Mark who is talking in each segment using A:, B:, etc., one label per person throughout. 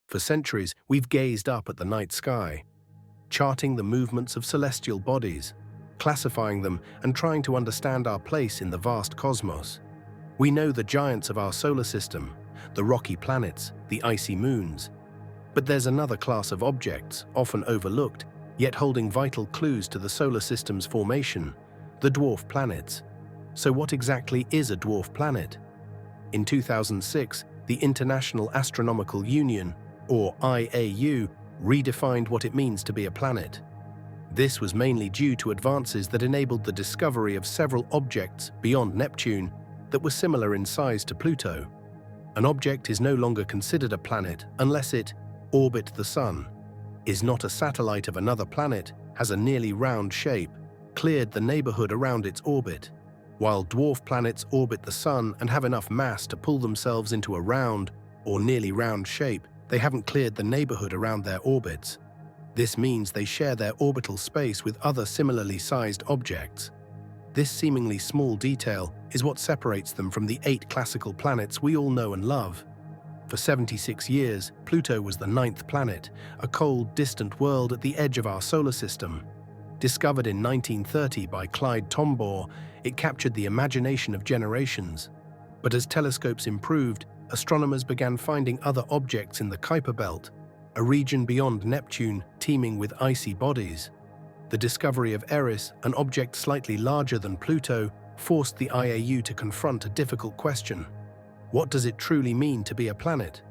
A: For centuries, we've gazed up at the night sky, charting the movements of celestial bodies, classifying them and trying to understand our place in the vast cosmos. We know the giants of our solar system, the rocky planets, the icy moons. But there's another class of objects, often overlooked, yet holding vital clues to the solar system's formation, the dwarf planets. So what exactly is a dwarf planet? In 2006, the International Astronomical Union, or IAU, redefined what it means to be a planet. This was mainly due to advances that enabled the discovery of several objects beyond Neptune that were similar in size to Pluto. An object is no longer considered a planet unless it orbits the Sun, is not a satellite of another planet, has a nearly round shape, cleared the neighborhood around its orbit. While dwarf planets orbit the Sun and have enough mass to pull themselves into a round or nearly round shape, they haven't cleared the neighborhood around their orbits. This means they share their orbital space with other similarly sized objects. This seemingly small detail is what separates them from the 8 classical planets we all know and love. For 76 years, Pluto was the 9th planet, a cold, distant world at the edge of our solar system. Discovered in 1930 by Clyde Tombaugh, it captured the imagination of generations. But as telescopes improved, astronomers began finding other objects in the Kuiper Belt, a region beyond Neptune teeming with icy bodies. The discovery of Eris, an object slightly larger than Pluto, forced the IAU to confront a difficult question. What does it truly mean to be a planet?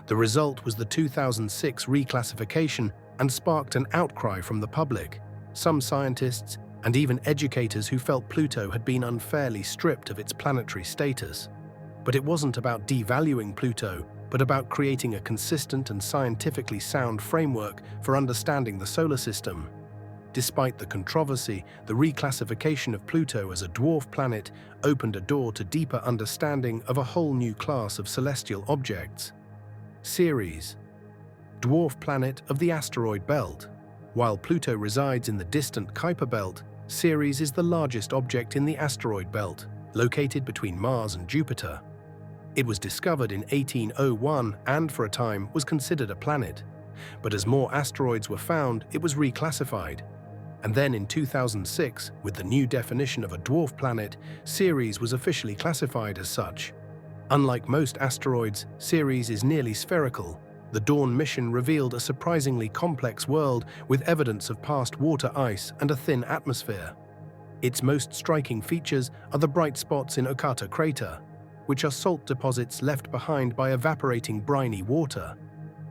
A: The result was the 2006 reclassification and sparked an outcry from the public. Some scientists and even educators who felt Pluto had been unfairly stripped of its planetary status. But it wasn't about devaluing Pluto, but about creating a consistent and scientifically sound framework for understanding the solar system. Despite the controversy, the reclassification of Pluto as a dwarf planet opened a door to deeper understanding of a whole new class of celestial objects. Ceres, dwarf planet of the asteroid belt. While Pluto resides in the distant Kuiper Belt, Ceres is the largest object in the asteroid belt, located between Mars and Jupiter. It was discovered in 1801 and, for a time, was considered a planet. But as more asteroids were found, it was reclassified. And then in 2006, with the new definition of a dwarf planet, Ceres was officially classified as such. Unlike most asteroids, Ceres is nearly spherical. The Dawn mission revealed a surprisingly complex world with evidence of past water ice and a thin atmosphere. Its most striking features are the bright spots in Ocata crater, which are salt deposits left behind by evaporating briny water.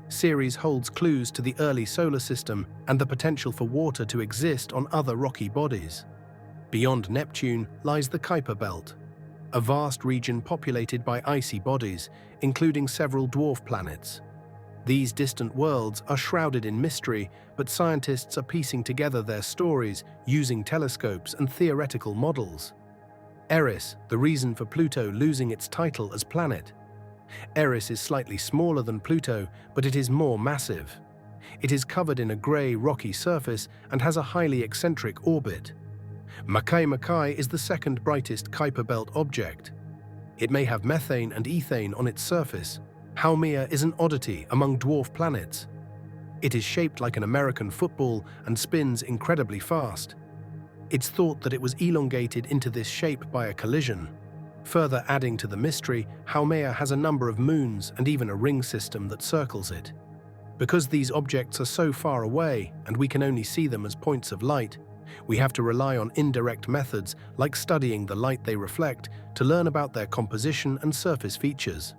A: Ceres holds clues to the early solar system and the potential for water to exist on other rocky bodies. Beyond Neptune lies the Kuiper Belt, a vast region populated by icy bodies, including several dwarf planets. These distant worlds are shrouded in mystery, but scientists are piecing together their stories using telescopes and theoretical models. Eris, the reason for Pluto losing its title as planet. Eris is slightly smaller than Pluto, but it is more massive. It is covered in a grey, rocky surface and has a highly eccentric orbit. Makai is the second brightest Kuiper Belt object. It may have methane and ethane on its surface. Haumea is an oddity among dwarf planets. It is shaped like an American football and spins incredibly fast. It's thought that it was elongated into this shape by a collision. Further adding to the mystery, Haumea has a number of moons and even a ring system that circles it. Because these objects are so far away and we can only see them as points of light, we have to rely on indirect methods like studying the light they reflect to learn about their composition and surface features.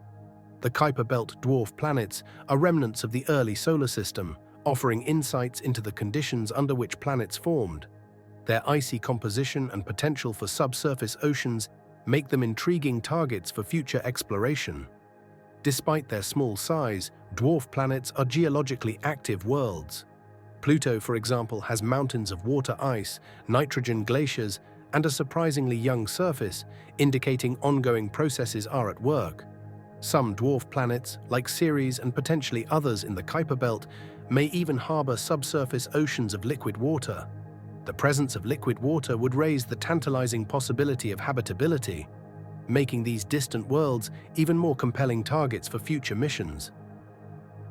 A: The Kuiper Belt dwarf planets are remnants of the early solar system, offering insights into the conditions under which planets formed. Their icy composition and potential for subsurface oceans make them intriguing targets for future exploration. Despite their small size, dwarf planets are geologically active worlds. Pluto, for example, has mountains of water ice, nitrogen glaciers, and a surprisingly young surface, indicating ongoing processes are at work. Some dwarf planets, like Ceres and potentially others in the Kuiper Belt, may even harbor subsurface oceans of liquid water. The presence of liquid water would raise the tantalizing possibility of habitability, making these distant worlds even more compelling targets for future missions.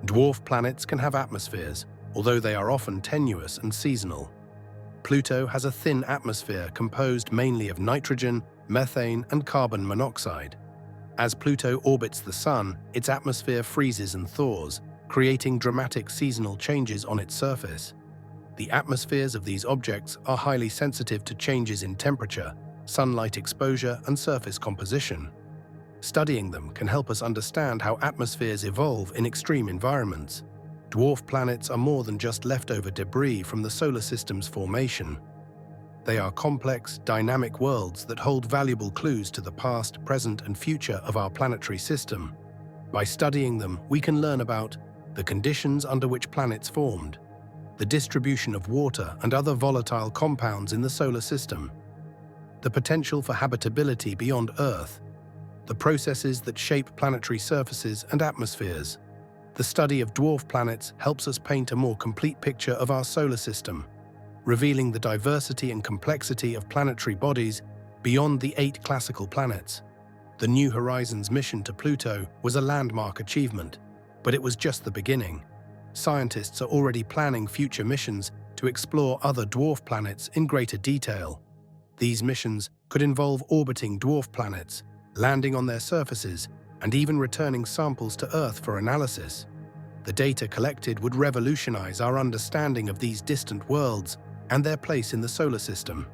A: Dwarf planets can have atmospheres, although they are often tenuous and seasonal. Pluto has a thin atmosphere composed mainly of nitrogen, methane, and carbon monoxide. As Pluto orbits the Sun, its atmosphere freezes and thaws, creating dramatic seasonal changes on its surface. The atmospheres of these objects are highly sensitive to changes in temperature, sunlight exposure, and surface composition. Studying them can help us understand how atmospheres evolve in extreme environments. Dwarf planets are more than just leftover debris from the solar system's formation. They are complex, dynamic worlds that hold valuable clues to the past, present, and future of our planetary system. By studying them, we can learn about the conditions under which planets formed, the distribution of water and other volatile compounds in the solar system, the potential for habitability beyond Earth, the processes that shape planetary surfaces and atmospheres. The study of dwarf planets helps us paint a more complete picture of our solar system, revealing the diversity and complexity of planetary bodies beyond the 8 classical planets. The New Horizons mission to Pluto was a landmark achievement, but it was just the beginning. Scientists are already planning future missions to explore other dwarf planets in greater detail. These missions could involve orbiting dwarf planets, landing on their surfaces, and even returning samples to Earth for analysis. The data collected would revolutionize our understanding of these distant worlds and their place in the solar system.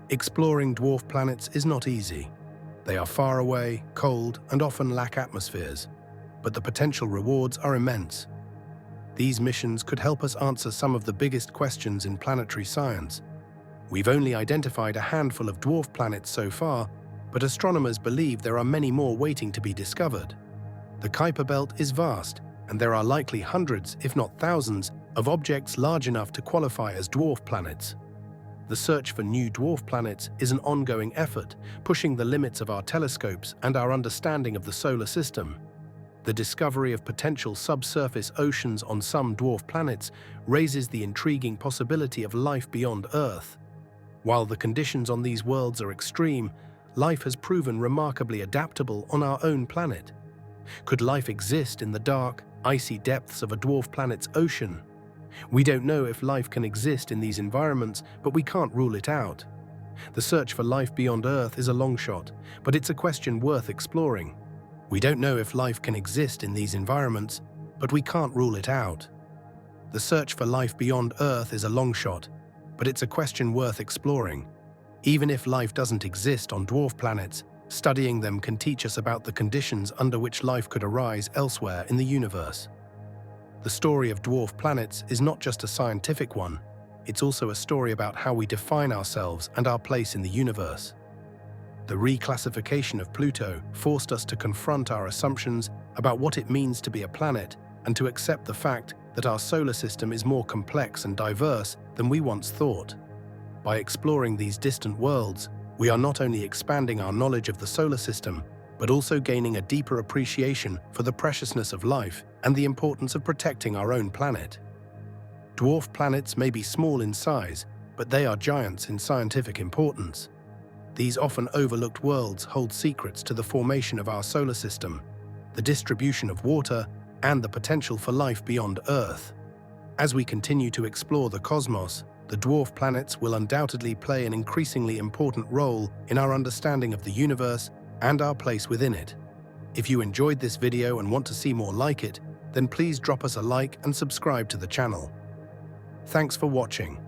A: Exploring dwarf planets is not easy. They are far away, cold, and often lack atmospheres, but the potential rewards are immense. These missions could help us answer some of the biggest questions in planetary science. We've only identified a handful of dwarf planets so far, but astronomers believe there are many more waiting to be discovered. The Kuiper Belt is vast, and there are likely hundreds, if not thousands, of objects large enough to qualify as dwarf planets. The search for new dwarf planets is an ongoing effort, pushing the limits of our telescopes and our understanding of the solar system. The discovery of potential subsurface oceans on some dwarf planets raises the intriguing possibility of life beyond Earth. While the conditions on these worlds are extreme, life has proven remarkably adaptable on our own planet. Could life exist in the dark, icy depths of a dwarf planet's ocean? We don't know if life can exist in these environments, but we can't rule it out. The search for life beyond Earth is a long shot, but it's a question worth exploring. We don't know if life can exist in these environments, but we can't rule it out. The search for life beyond Earth is a long shot, but it's a question worth exploring. Even if life doesn't exist on dwarf planets, studying them can teach us about the conditions under which life could arise elsewhere in the universe. The story of dwarf planets is not just a scientific one, it's also a story about how we define ourselves and our place in the universe. The reclassification of Pluto forced us to confront our assumptions about what it means to be a planet and to accept the fact that our solar system is more complex and diverse than we once thought. By exploring these distant worlds, we are not only expanding our knowledge of the solar system, but also gaining a deeper appreciation for the preciousness of life and the importance of protecting our own planet. Dwarf planets may be small in size, but they are giants in scientific importance. These often overlooked worlds hold secrets to the formation of our solar system, the distribution of water, and the potential for life beyond Earth. As we continue to explore the cosmos, the dwarf planets will undoubtedly play an increasingly important role in our understanding of the universe and our place within it. If you enjoyed this video and want to see more like it, then please drop us a like and subscribe to the channel. Thanks for watching.